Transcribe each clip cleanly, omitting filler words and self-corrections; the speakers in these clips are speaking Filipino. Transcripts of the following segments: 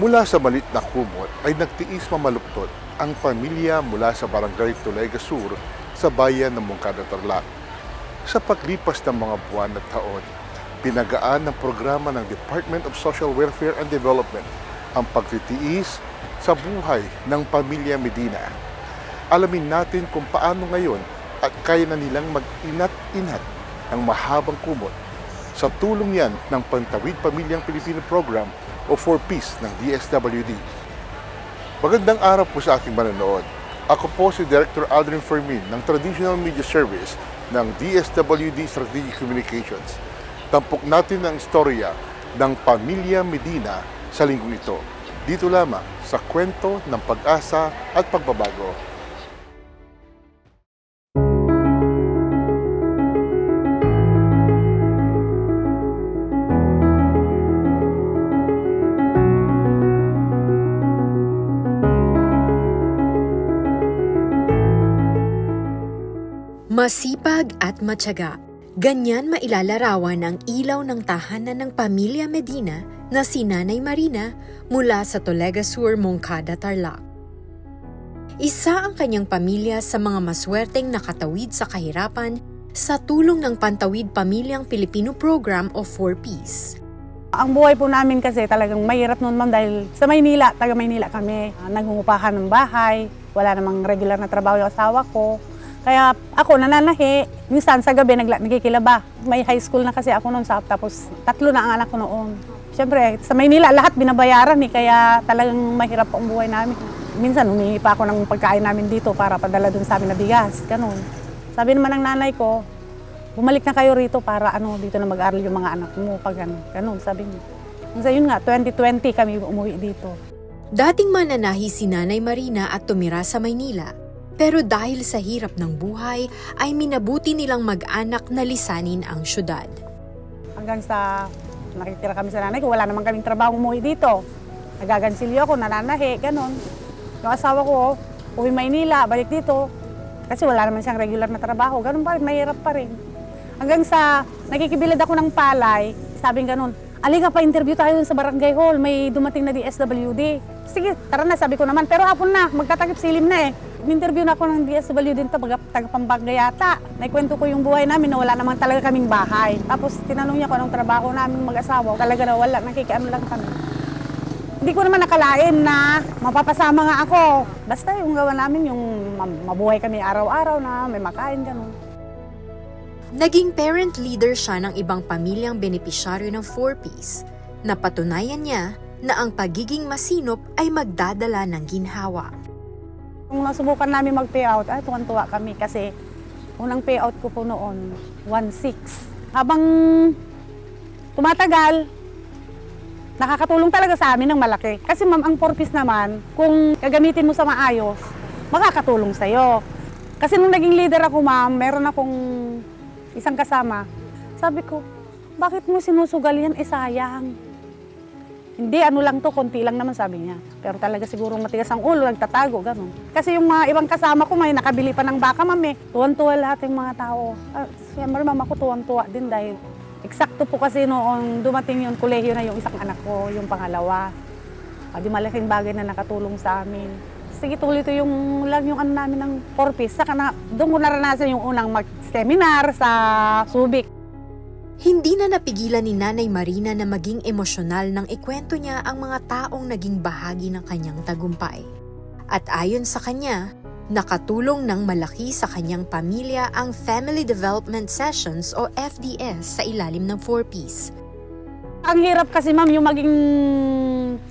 Mula sa maliit na kumot ay nagtiis mamaluktot ang pamilya mula sa barangay Tulega Sur sa bayan ng Moncada, Tarlac. Sa paglipas ng mga buwan at taon, pinagaan ng programa ng Department of Social Welfare and Development ang pagtitiis sa buhay ng pamilya Medina. Alamin natin kung paano ngayon at kaya na nilang mag-inat-inat ng mahabang kumot sa tulong yan ng Pantawid Pamilyang Pilipino Program o 4Ps ng DSWD. Magandang araw po sa aking manonood. Ako po si Director Aldrin Fermin ng Traditional Media Service ng DSWD Strategic Communications. Tampok natin ang istorya ng Pamilya Medina sa linggong ito. Dito lamang sa kwento ng pag-asa at pagbabago. Masipag at matyaga. Ganyan mailalarawan ang ilaw ng tahanan ng pamilya Medina na si Nanay Marina mula sa Tulega Sur, Moncada, Tarlac. Isa ang kanyang pamilya sa mga maswerteng nakatawid sa kahirapan sa tulong ng Pantawid Pamilyang Pilipino Program o 4Ps. Ang buhay po namin kasi talagang mahirap noon, ma'am, dahil sa Maynila, taga Maynila kami. Nangungupahan ng bahay, wala namang regular na trabaho yung asawa ko. Kaya ako nananahi, minsan sa gabi nagkikilaba. May high school na kasi ako noon, tapos 3 na ang anak ko noon. Siyempre, sa Maynila lahat binabayaran kaya talagang mahirap po ang buhay namin. Minsan humingi pa ako ng pagkain namin dito para padala dun sa amin na bigas, ganun. Sabi naman ng nanay ko, bumalik na kayo rito para dito na mag-aral yung mga anak mo, pag ganun, sabi niya. Kasi yun nga, 2020 kami umuwi dito. Dating mananahi si Nanay Marina at tumira sa Maynila. Pero dahil sa hirap ng buhay, ay minabuti nilang mag-anak na lisanin ang syudad. Hanggang sa nakitira kami sa nanay ko, wala naman kaming trabaho umuwi dito. Nagagansilyo ako, nananahi, ganun. Yung asawa ko, uwi Maynila, balik dito. Kasi wala naman siyang regular na trabaho, ganun pa rin, mahirap pa rin. Hanggang sa nakikibilad ako ng palay, sabing ganun, alika pa interview tayo sa barangay hall, may dumating na DSWD. Sige, tara na, sabi ko naman, pero hapon na, magtatagip silim na Interview na ako ng DSWD dito, taga-Pampanga yata. Naikwento ko yung buhay namin na wala naman talaga kaming bahay. Tapos tinanong niya ko anong trabaho namin mag-asawa. Talaga na wala, nakikiano lang kami. Hindi ko naman nakalain na mapapasama nga ako. Basta yung gawa namin, yung mabuhay kami araw-araw na may makain, gano'n. Naging parent leader siya ng ibang pamilyang benepisyaryo ng 4Ps. Napatunayan niya na ang pagiging masinop ay magdadala ng ginhawa. Kung nasubukan namin mag-payout, tuwan-tuwa kami kasi unang payout ko po noon, 1.6. Habang tumatagal, nakakatulong talaga sa amin ng malaki. Kasi ma'am, ang 4Ps naman, kung gagamitin mo sa maayos, makakatulong sa'yo. Kasi nung naging leader ako, ma'am, meron akong isang kasama. Sabi ko, bakit mo sinusugal yan? Sayang. Hindi, lang to, konti lang naman sabi niya. Pero talaga siguro matigas ang ulo, nagtatago, gano'n. Kasi yung mga ibang kasama ko, may nakabili pa ng baka, ma'am. Tuwan-tuwa lahat yung mga tao. Siyempre, ma'am, ako tuwan-tuwa din dahil eksakto po kasi noong dumating yung kolehiyo na yung isang anak ko, yung pangalawa. Di malaking bagay na nakatulong sa amin. Sige, tuloy ito yung namin ng 4Ps. Saka doon ko naranasan yung unang mag-seminar sa Subic. Hindi na napigilan ni Nanay Marina na maging emosyonal nang ikwento niya ang mga taong naging bahagi ng kanyang tagumpay. At ayon sa kanya, nakatulong ng malaki sa kanyang pamilya ang Family Development Sessions o FDS sa ilalim ng 4Ps. Ang hirap kasi, ma'am, yung maging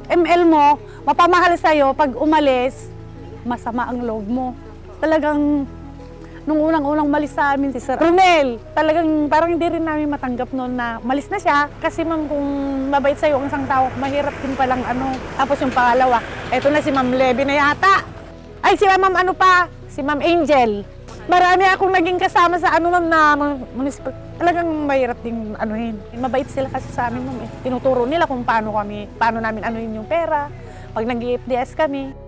ML mo, mapamahal sa'yo, pag umalis, masama ang loob mo. Talagang nung unang-unang malis sa amin si Sir Romel, talagang parang hindi rin namin matanggap noon na malis na siya. Kasi ma'am, kung mabait sa'yo ang isang tao, mahirap din palang Tapos yung pangalawa, eto na si Ma'am Levy na yata. Ay, si Ma'am si Ma'am Angel. Marami akong naging kasama sa ma'am, na municipal. Talagang mahirap din Mabait sila kasi sa amin, ma'am. Tinuturo nila kung paano namin yung pera. Pag nag-EFDS kami.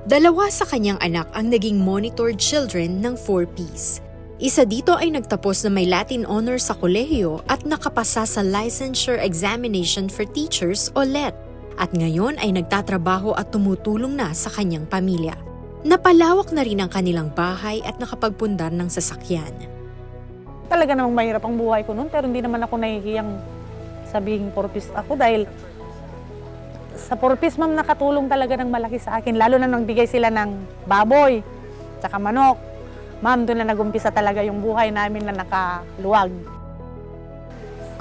2 sa kanyang anak ang naging monitored children ng 4Ps. Isa dito ay nagtapos na may Latin honors sa kolehiyo at nakapasa sa Licensure Examination for Teachers o LET. at ngayon ay nagtatrabaho at tumutulong na sa kanyang pamilya. Napalawak na rin ang kanilang bahay at nakapagpundar ng sasakyan. Talaga namang mahirap ang buhay ko noon, pero hindi naman ako nahihiyang sabihin purpose ako dahil sa purpose, ma'am, nakatulong talaga ng malaki sa akin. Lalo na nang bigay sila ng baboy, tsaka manok. Ma'am, doon na nagumpisa talaga yung buhay namin na nakaluwag.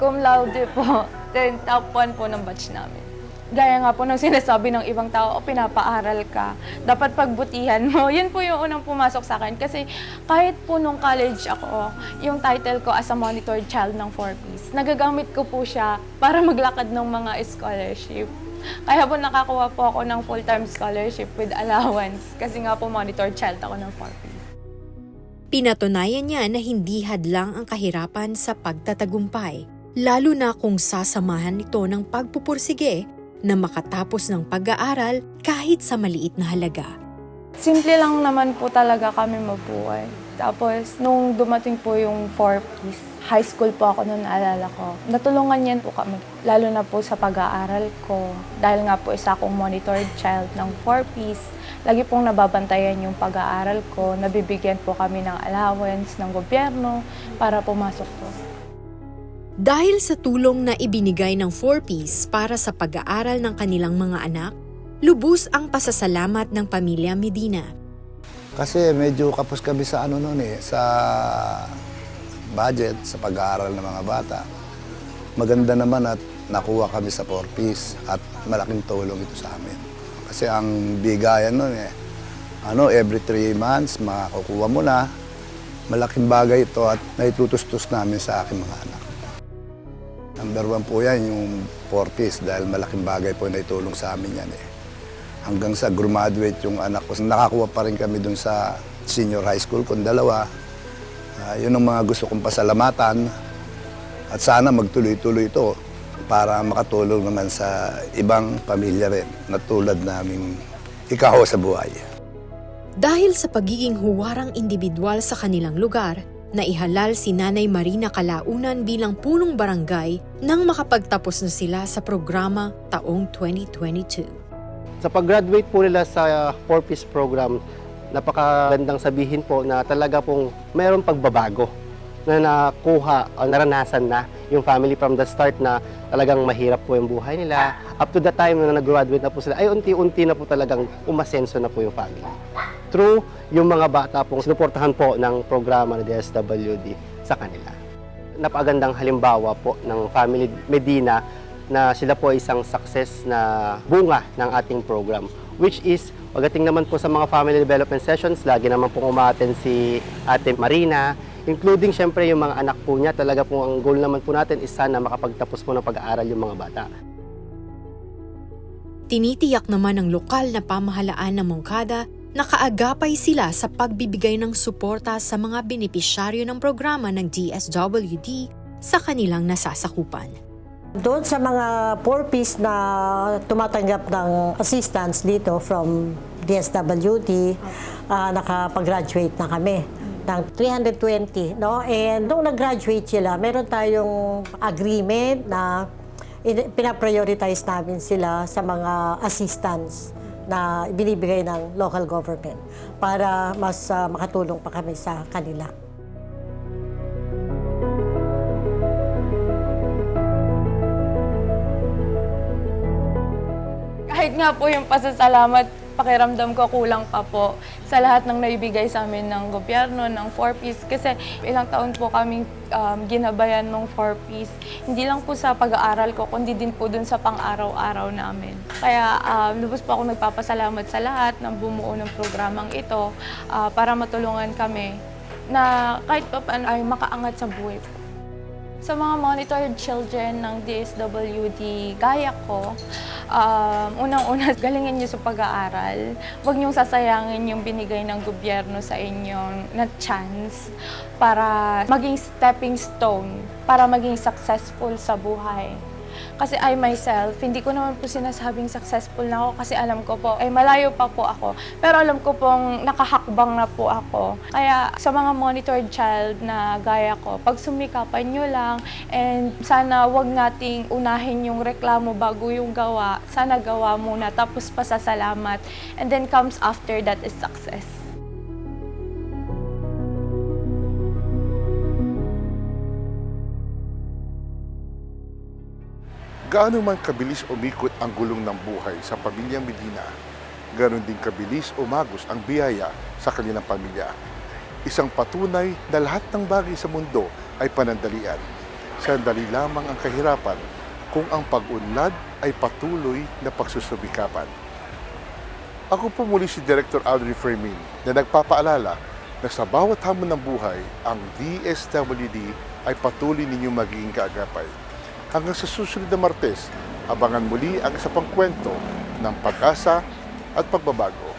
Cum laude po, then top 1 po ng batch namin. Gaya nga po ng sinasabi ng ibang tao, pinapaaral ka, dapat pagbutihan mo. Yun po yung unang pumasok sa akin. Kasi kahit po nung college ako, yung title ko as a monitored child ng 4Ps, nagagamit ko po siya para maglakad ng mga scholarship. Kaya po nakakuha po ako ng full-time scholarship with allowance kasi nga po monitored child ako ng 4Ps. Pinatunayan niya na hindi hadlang ang kahirapan sa pagtatagumpay, lalo na kung sasamahan ito ng pagpupursige na makatapos ng pag-aaral kahit sa maliit na halaga. Simple lang naman po talaga kami mabuhay. Tapos, nung dumating po yung 4Ps, high school po ako noon, naalala ko. Natulungan niyan po kami, lalo na po sa pag-aaral ko. Dahil nga po isa akong monitored child ng 4Ps, lagi pong nababantayan yung pag-aaral ko. Nabibigyan po kami ng allowance ng gobyerno para pumasok po. Dahil sa tulong na ibinigay ng 4Ps para sa pag-aaral ng kanilang mga anak, lubos ang pasasalamat ng pamilya Medina. Kasi medyo kapos kami sa sa budget, sa pag-aaral ng mga bata. Maganda naman at nakuha kami sa 4Ps at malaking tulong ito sa amin. Kasi ang bigayan noon every 3 months makakukuha mo na. Malaking bagay ito at naitutustos namin sa aking mga anak. Number 1 po yan, yung 4Ps, dahil malaking bagay po na itulong sa amin yan Hanggang sa graduate yung anak ko, nakakuha pa rin kami dun sa senior high school kung 2. Yun ang mga gusto kong pasalamatan at sana magtuloy-tuloy ito para makatulong naman sa ibang pamilya rin na tulad naming ikaw sa buhay. Dahil sa pagiging huwarang individual sa kanilang lugar, naihalal si Nanay Marina Kalaunan bilang punong barangay nang makapagtapos na sila sa programa taong 2022. Sa pag-graduate po nila sa 4Ps program, napakagandang sabihin po na talaga pong mayroong pagbabago na nakuha o naranasan na yung family from the start na talagang mahirap po yung buhay nila. Up to the time na nag-graduate na po sila, ay unti-unti na po talagang umasenso na po yung family. Through yung mga bata pong sinuportahan po ng programa ng DSWD sa kanila. Napakagandang halimbawa po ng family Medina na sila po ay isang success na bunga ng ating program. Which is, pagdating naman po sa mga family development sessions, lagi naman pong umaten si Ate Marina, including syempre yung mga anak po niya. Talaga po ang goal naman po natin is sana makapagtapos po ng pag-aaral yung mga bata. Tinitiyak naman ng lokal na pamahalaan ng Moncada na kaagapay sila sa pagbibigay ng suporta sa mga benepisyaryo ng programa ng DSWD sa kanilang nasasakupan. Doon sa mga 4Ps na tumatanggap ng assistance dito from DSWD, nakapag-graduate na kami ng 320. No? And nung nag-graduate sila, meron tayong agreement na pinaprioritize namin sila sa mga assistance na binibigay ng local government para mas makatulong pa kami sa kanila. Kahit nga po yung pasasalamat, pakiramdam ko kulang pa po sa lahat ng naibigay sa amin ng gobyerno, ng 4Ps. Kasi ilang taon po kaming ginabayan ng 4Ps. Hindi lang po sa pag-aaral ko, kundi din po dun sa pang-araw-araw namin. Kaya lubos po ako nagpapasalamat sa lahat ng bumuo ng programang ito para matulungan kami na kahit pa paano ay makaangat sa buhay po. Sa mga monitored children ng DSWD, gaya ko, unang-una, galingin niyo sa pag-aaral. Huwag niyong sasayangin yung binigay ng gobyerno sa inyo na chance para maging stepping stone, para maging successful sa buhay. Kasi I myself, hindi ko naman po sinasabing successful na ako kasi alam ko po, ay malayo pa po ako. Pero alam ko pong nakahakbang na po ako. Kaya sa mga monitored child na gaya ko, pag sumikapan nyo lang and sana wag nating unahin yung reklamo bago yung gawa. Sana gawa muna tapos pasasalamat. And then comes after that is success. Gaano man kabilis umikot ang gulong ng buhay sa pamilyang Medina, ganoon din kabilis umagos ang biyaya sa kanilang pamilya. Isang patunay na lahat ng bagay sa mundo ay panandalian. Sandali lamang ang kahirapan kung ang pag-unlad ay patuloy na pagsusubikapan. Ako po muli si Director Audrey Fermin na nagpapaalala na sa bawat hamon ng buhay, ang DSWD ay patuloy ninyong magiging kaagapay. Hanggang sa susunod na Martes, abangan muli ang isa pang kwento ng pag-asa at pagbabago.